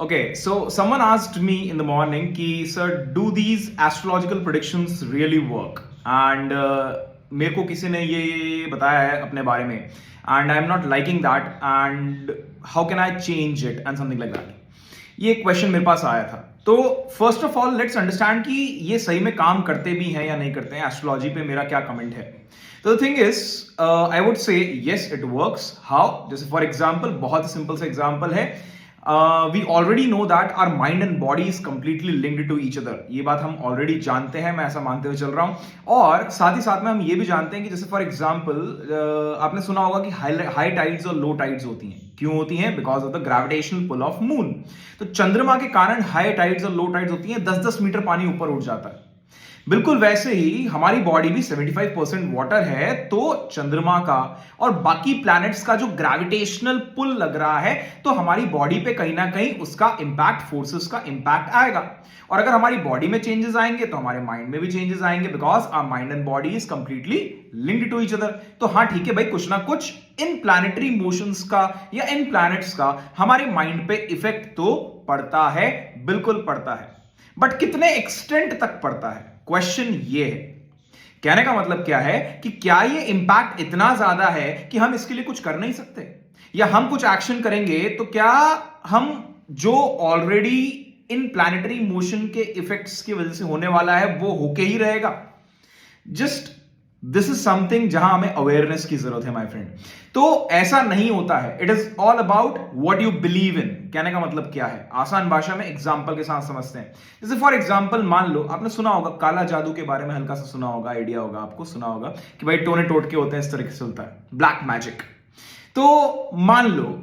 Okay, so someone asked me in the morning कि sir, do these astrological predictions really work? And मेरे को किसी ने ये बताया है अपने बारे में and I'm not liking that and how can I change it and something like that. ये क्वेश्चन मेरे पास आया था. तो first of all let's understand कि ये सही में काम करते भी हैं या नहीं करते हैं. एस्ट्रोलॉजी पे मेरा क्या कमेंट है. तो the thing is I would say yes it works. How? जैसे फॉर एग्जांपल, बहुत ही सिंपल सा एग्जांपल है. We already know that our mind and body is completely linked to each other. ये बात हम ऑलरेडी जानते हैं, मैं ऐसा मानते हुए चल रहा हूं. और साथ ही साथ में हम ये भी जानते हैं कि जैसे फॉर एग्जांपल आपने सुना होगा कि हाई टाइड्स और लो टाइड्स होती हैं. क्यों होती हैं? Because of the gravitational pull of moon. तो चंद्रमा के कारण हाई टाइड्स और लो टाइड्स होती हैं. 10-10 मीटर पानी ऊपर उठ जाता है. बिल्कुल वैसे ही हमारी बॉडी भी 75% वाटर है. तो चंद्रमा का और बाकी प्लैनेट्स का जो ग्रेविटेशनल पुल लग रहा है, तो हमारी बॉडी पे कहीं ना कहीं उसका इंपैक्ट, फोर्सेस का इंपैक्ट आएगा. और अगर हमारी बॉडी में चेंजेस आएंगे तो हमारे माइंड में भी चेंजेस आएंगे, because our mind and body is completely linked to each other. तो हाँ, ठीक है भाई, कुछ ना कुछ इन प्लैनेटरी मोशंस का या इन प्लैनेट्स का हमारे माइंड पे इफेक्ट तो पड़ता है, बिल्कुल पड़ता है. बट कितने एक्सटेंट तक पड़ता है, क्वेश्चन ये है. कहने का मतलब क्या है कि क्या ये इंपैक्ट इतना ज्यादा है कि हम इसके लिए कुछ कर नहीं सकते, या हम कुछ एक्शन करेंगे तो क्या हम जो ऑलरेडी इन प्लैनेटरी मोशन के इफेक्ट्स की वजह से होने वाला है वो होके ही रहेगा. जस्ट दिस इज समथिंग जहां हमें अवेयरनेस की जरूरत है माय फ्रेंड. तो ऐसा नहीं होता है. It is all about what you believe in. कहने का मतलब क्या है, आसान भाषा में एग्जांपल के साथ समझते हैं. जैसे फॉर एग्जांपल मान लो, आपने सुना होगा काला जादू के बारे में, हल्का सा सुना होगा, आइडिया होगा आपको, सुना होगा कि भाई टोने टोटके होते हैं, इस तरीके से होता है ब्लैक मैजिक. तो मान लो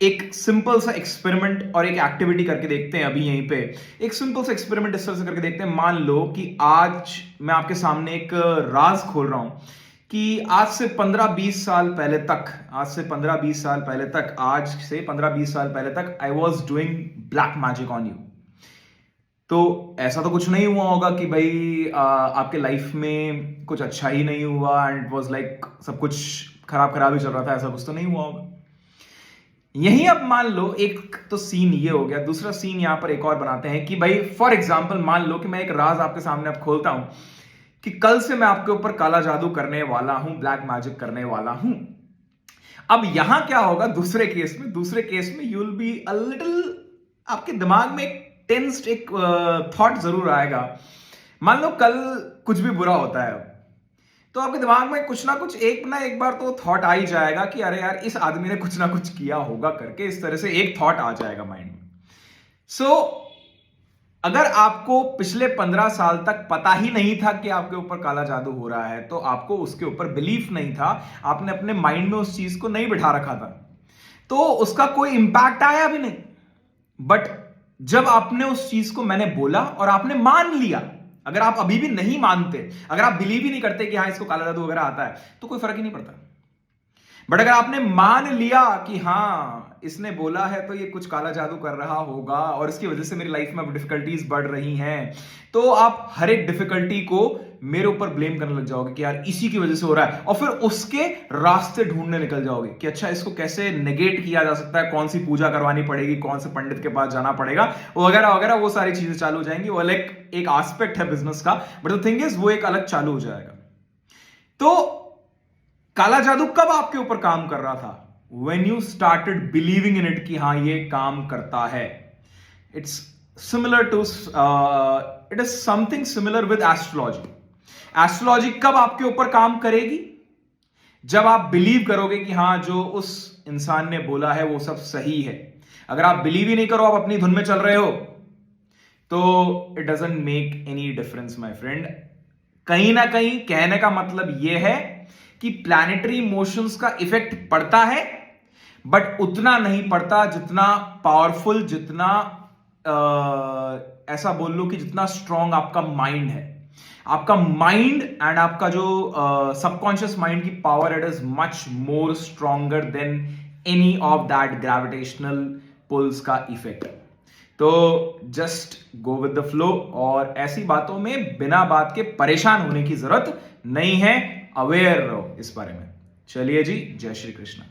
एक सिंपल सा एक्सपेरिमेंट और एक एक्टिविटी करके देखते हैं. अभी यहीं पे एक सिंपल सा एक्सपेरिमेंट इस तरह से करके देखते हैं. मान लो कि आज मैं आपके सामने एक राज खोल रहा हूं कि आज से 15-20 साल पहले तक, आज से 15-20 साल पहले तक I was doing black magic on you. तो ऐसा तो कुछ नहीं हुआ होगा कि भाई आपके लाइफ में कुछ अच्छा ही नहीं हुआ एंड इट वॉज लाइक सब कुछ खराब ही चल रहा था. ऐसा कुछ तो नहीं हुआ होगा. यही अब मान लो, एक तो सीन ये हो गया. दूसरा सीन यहां पर एक और बनाते हैं कि भाई फॉर एग्जांपल मान लो कि मैं एक राज आपके सामने अब खोलता हूं कि कल से मैं आपके ऊपर काला जादू करने वाला हूं, ब्लैक मैजिक करने वाला हूं. अब यहां क्या होगा, दूसरे केस में you will be a little, आपके दिमाग में एक टेंस्ड एक थॉट जरूर आएगा. मान लो कल कुछ भी बुरा होता है, तो आपके दिमाग में कुछ ना कुछ एक बार तो थॉट आ ही जाएगा कि अरे यार, इस आदमी ने कुछ ना कुछ किया होगा करके. इस तरह से एक थॉट आ जाएगा माइंड में. सो अगर आपको पिछले 15 साल तक पता ही नहीं था कि आपके ऊपर काला जादू हो रहा है, तो आपको उसके ऊपर बिलीफ नहीं था, आपने अपने माइंड में उस चीज को नहीं बिठा रखा था, तो उसका कोई इंपैक्ट आया भी नहीं. बट जब आपने उस चीज को मैंने बोला और आपने मान लिया, अगर आप अभी भी नहीं मानते, अगर आप बिलीव ही नहीं करते कि हाँ इसको काला जादू वगैरह आता है, तो कोई फर्क ही नहीं पड़ता. बट अगर आपने मान लिया कि हाँ इसने बोला है तो ये कुछ काला जादू कर रहा होगा और इसकी वजह से मेरी लाइफ में अब डिफिकल्टीज बढ़ रही हैं, तो आप हर एक डिफिकल्टी को मेरे ऊपर ब्लेम करने लग जाओगे कि यार इसी की वजह से हो रहा है, और फिर उसके रास्ते ढूंढने निकल जाओगे कि अच्छा इसको कैसे नेगेट किया जा सकता है, कौन सी पूजा करवानी पड़ेगी, कौन से पंडित के पास जाना पड़ेगा, वगैरह वगैरह. वो सारी चीजें चालू हो जाएंगी. वो एक एस्पेक्ट है बिजनेस का, बट द थिंग इज वो एक अलग चालू हो जाएगा. तो काला जादू कब आपके ऊपर काम कर रहा था? When you started believing in it कि हाँ ये काम करता है. It's similar to it is something similar with astrology. Astrology कब आपके ऊपर काम करेगी? जब आप बिलीव करोगे कि हाँ जो उस इंसान ने बोला है वो सब सही है. अगर आप बिलीव ही नहीं करो, आप अपनी धुन में चल रहे हो, तो it doesn't make any difference my friend. कहीं ना कहीं कहने का मतलब यह है कि प्लैनेटरी मोशंस का इफेक्ट पड़ता है, बट उतना नहीं पड़ता जितना पावरफुल, जितना ऐसा बोल लो कि जितना स्ट्रॉन्ग आपका माइंड है. आपका माइंड एंड आपका जो सबकॉन्शियस माइंड की power, it is much more stronger than any of that gravitational pulls का इफेक्ट. तो just go with the flow, और ऐसी बातों में बिना बात के परेशान होने की जरूरत नहीं है. अवेयर रहो इस बारे में. चलिए जी, जय श्री कृष्ण.